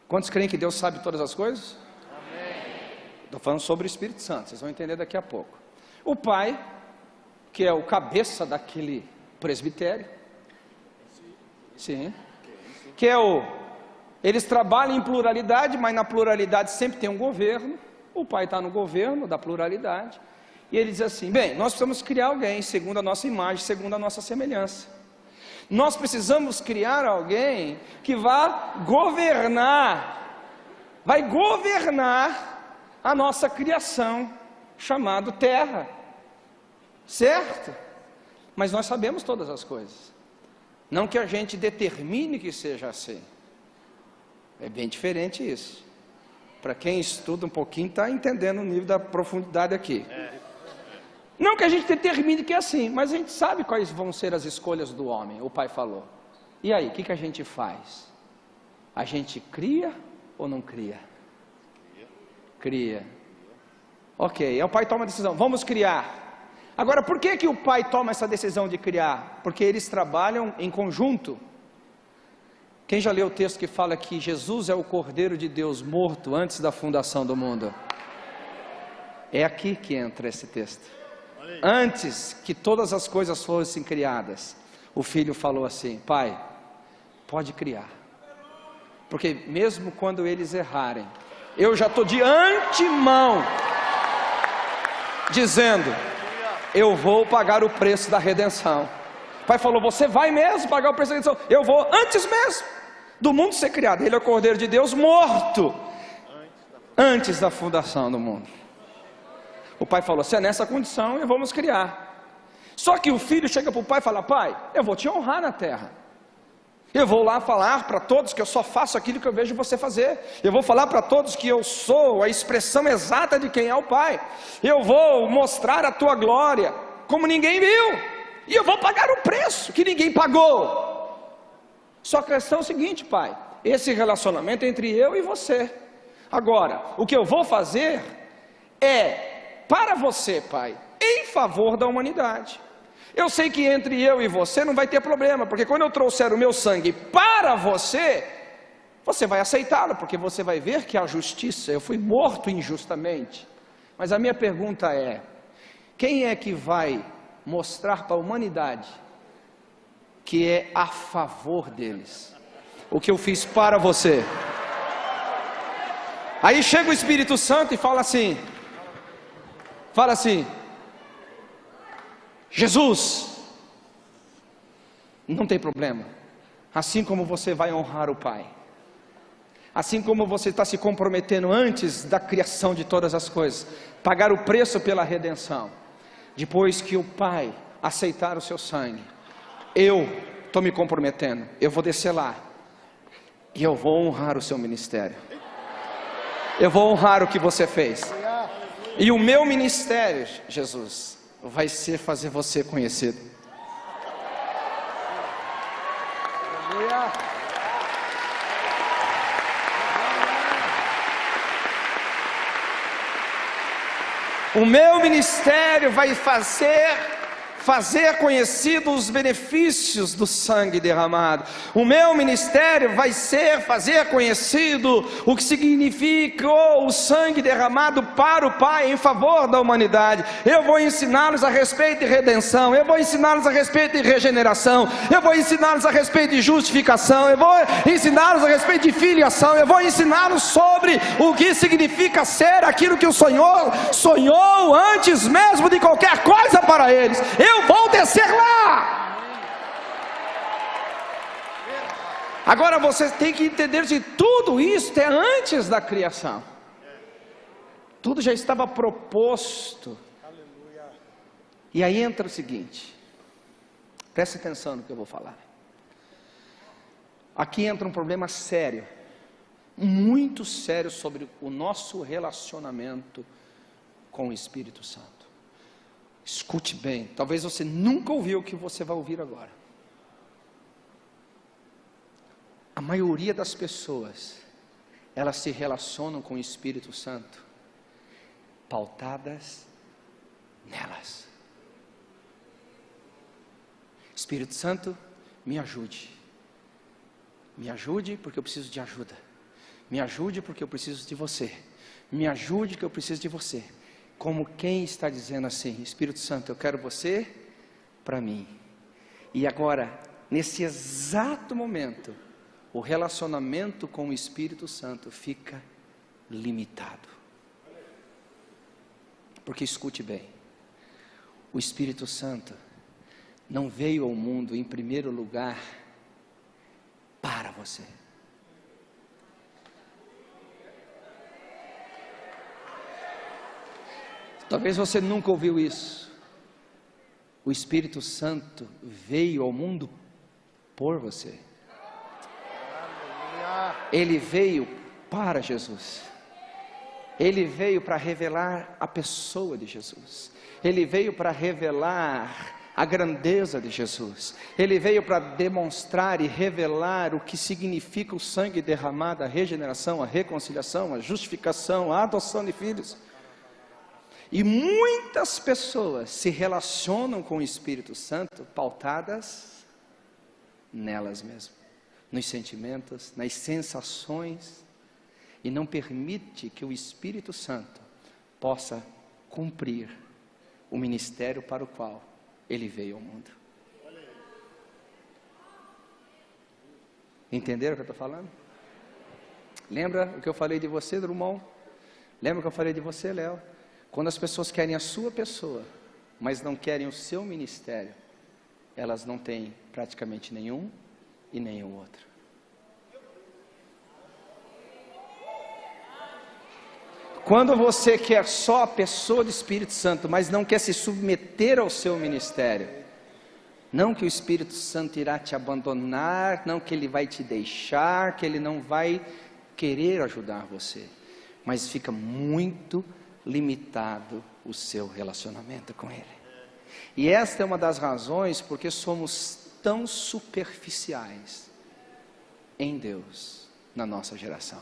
Quantos creem que Deus sabe todas as coisas? Estou falando sobre o Espírito Santo, vocês vão entender daqui a pouco. O Pai, que é o cabeça daquele presbitério, sim, que é eles trabalham em pluralidade, mas na pluralidade sempre tem um governo. O Pai está no governo da pluralidade, e ele diz assim: bem, nós precisamos criar alguém segundo a nossa imagem, segundo a nossa semelhança. Nós precisamos criar alguém que vai governar a nossa criação, chamado terra, certo? Mas nós sabemos todas as coisas, não que a gente determine que seja assim. É bem diferente isso. Para quem estuda um pouquinho, está entendendo o nível da profundidade aqui. Não que a gente determine que é assim, mas a gente sabe quais vão ser as escolhas do homem. O Pai falou. E aí, o que a gente faz? A gente cria ou não cria? Cria. Ok, aí o Pai toma a decisão, vamos criar. Agora, por que o Pai toma essa decisão de criar? Porque eles trabalham em conjunto. Quem já leu o texto que fala que Jesus é o Cordeiro de Deus morto antes da fundação do mundo? É aqui que entra esse texto. Antes que todas as coisas fossem criadas, o Filho falou assim: Pai, pode criar, porque mesmo quando eles errarem, eu já estou de antemão dizendo, eu vou pagar o preço da redenção. O Pai falou: você vai mesmo pagar o preço da redenção? Eu vou, antes mesmo do mundo ser criado. Ele é o Cordeiro de Deus morto antes da fundação do mundo. O Pai falou: se é nessa condição, eu vamos criar. Só que o Filho chega para o Pai e fala: Pai, eu vou te honrar na terra. Eu vou lá falar para todos que eu só faço aquilo que eu vejo você fazer. Eu vou falar para todos que eu sou a expressão exata de quem é o Pai. Eu vou mostrar a tua glória como ninguém viu. E eu vou pagar o preço que ninguém pagou. Só que a questão é o seguinte, Pai: esse relacionamento é entre eu e você. Agora, o que eu vou fazer é para você, Pai, em favor da humanidade. Eu sei que entre eu e você não vai ter problema, porque quando eu trouxer o meu sangue para você, você vai aceitá-lo, porque você vai ver que há justiça. Eu fui morto injustamente. Mas a minha pergunta é: quem é que vai mostrar para a humanidade que é a favor deles o que eu fiz para você? Aí chega o Espírito Santo e fala assim: Jesus, não tem problema, assim como você vai honrar o Pai, assim como você está se comprometendo antes da criação de todas as coisas, pagar o preço pela redenção, depois que o Pai aceitar o seu sangue, eu estou me comprometendo, eu vou descer lá, e eu vou honrar o seu ministério, eu vou honrar o que você fez, e o meu ministério, Jesus, vai ser fazer você conhecido. O meu ministério vai fazer conhecidos os benefícios do sangue derramado. O meu ministério vai fazer conhecido o que significou o sangue derramado para o Pai em favor da humanidade. Eu vou ensiná-los a respeito de redenção, eu vou ensiná-los a respeito de regeneração, eu vou ensiná-los a respeito de justificação, eu vou ensiná-los a respeito de filiação, eu vou ensiná-los sobre o que significa ser aquilo que o Senhor sonhou antes mesmo de qualquer coisa para eles. Eu vou descer lá. Agora você tem que entender que tudo isso é antes da criação. Tudo já estava proposto. E aí entra o seguinte, preste atenção no que eu vou falar. Aqui entra um problema sério, muito sério, sobre o nosso relacionamento com o Espírito Santo. Escute bem, talvez você nunca ouviu o que você vai ouvir agora. A maioria das pessoas, elas se relacionam com o Espírito Santo pautadas nelas. Espírito Santo, me ajude porque eu preciso de ajuda. Me ajude porque eu preciso de você. Me ajude que eu preciso de você. Como quem está dizendo assim: Espírito Santo, eu quero você para mim. E agora, nesse exato momento, o relacionamento com o Espírito Santo fica limitado. Porque escute bem, o Espírito Santo não veio ao mundo em primeiro lugar para você. Talvez você nunca ouviu isso. O Espírito Santo veio ao mundo por você. Ele veio para Jesus. Ele veio para revelar a pessoa de Jesus. Ele veio para revelar a grandeza de Jesus. Ele veio para demonstrar e revelar o que significa o sangue derramado, a regeneração, a reconciliação, a justificação, a adoção de filhos. E muitas pessoas se relacionam com o Espírito Santo pautadas nelas mesmas, nos sentimentos, nas sensações, e não permite que o Espírito Santo possa cumprir o ministério para o qual ele veio ao mundo. Entenderam o que eu estou falando? Lembra o que eu falei de você, Drummond? Lembra o que eu falei de você, Léo? Quando as pessoas querem a sua pessoa, mas não querem o seu ministério, elas não têm praticamente nenhum e nenhum outro. Quando você quer só a pessoa do Espírito Santo, mas não quer se submeter ao seu ministério, não que o Espírito Santo irá te abandonar, não que ele vai te deixar, que ele não vai querer ajudar você, mas fica muito limitado o seu relacionamento com ele. E esta é uma das razões porque somos tão superficiais em Deus na nossa geração.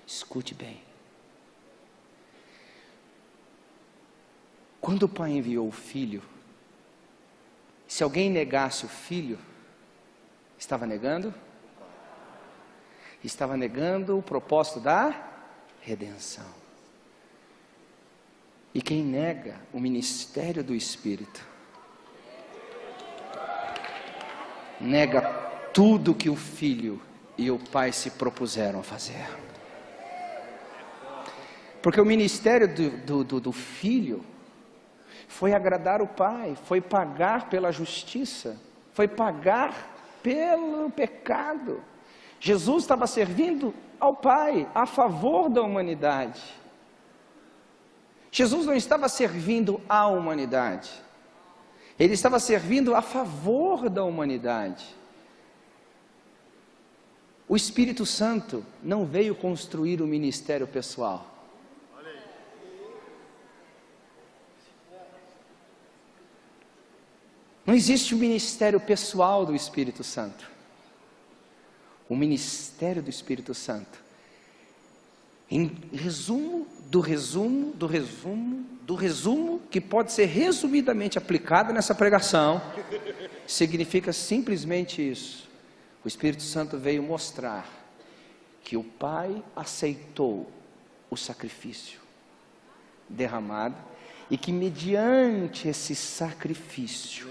Escute bem. Quando o Pai enviou o Filho, se alguém negasse o Filho, estava negando? Estava negando o propósito da redenção. E quem nega o ministério do Espírito, nega tudo que o Filho e o Pai se propuseram a fazer. Porque o ministério do Filho foi agradar o Pai, foi pagar pela justiça, foi pagar pelo pecado. Jesus estava servindo ao Pai, a favor da humanidade. Jesus não estava servindo à humanidade, ele estava servindo a favor da humanidade. O Espírito Santo não veio construir o ministério pessoal. Não existe o ministério pessoal do Espírito Santo. O ministério do Espírito Santo, em resumo, que pode ser resumidamente aplicado nessa pregação, significa simplesmente isso. O Espírito Santo veio mostrar que o Pai aceitou o sacrifício derramado, e que mediante esse sacrifício,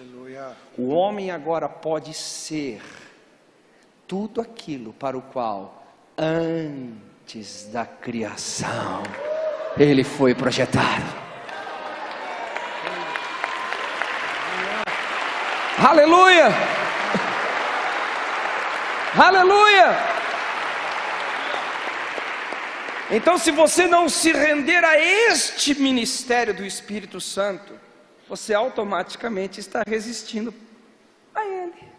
o homem agora pode ser tudo aquilo para o qual antes da criação ele foi projetado. Aleluia! Aleluia! Então, se você não se render a este ministério do Espírito Santo, você automaticamente está resistindo a Ele.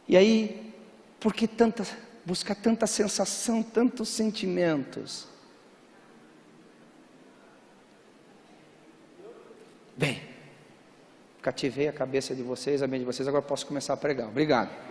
E aí, por que buscar tanta sensação, tantos sentimentos? Bem, cativei a cabeça de vocês, a mente de vocês, agora posso começar a pregar. Obrigado.